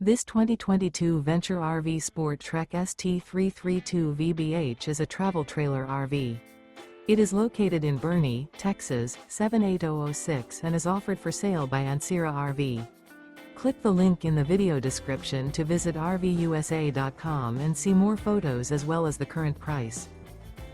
This 2022 Venture RV SportTrek ST332VBH is a travel trailer RV. It is located in Boerne, Texas, 78006 and is offered for sale by Ancira RV. Click the link in the video description to visit RVUSA.com and see more photos as well as the current price.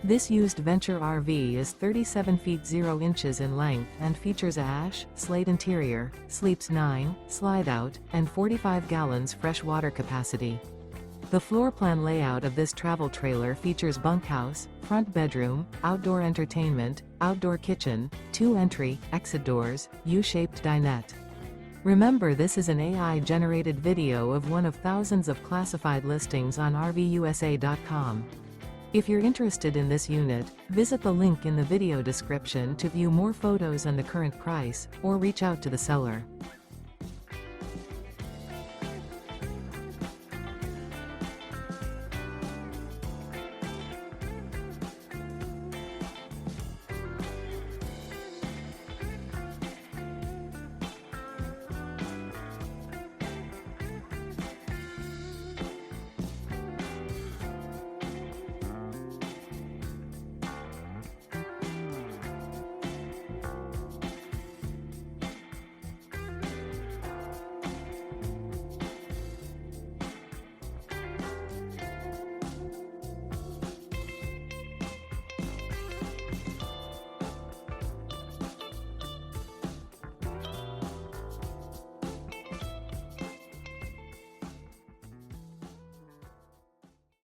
This used Venture RV is 37 feet 0 inches in length and features a ash, slate interior, sleeps 9, Slideout, and 45 gallons fresh water capacity. The floor plan layout of this travel trailer features bunkhouse, front bedroom, outdoor entertainment, outdoor kitchen, 2 entry, exit doors, U-shaped dinette. Remember, this is an AI-generated video of one of thousands of classified listings on RVUSA.com. If you're interested in this unit, visit the link in the video description to view more photos and the current price, or reach out to the seller.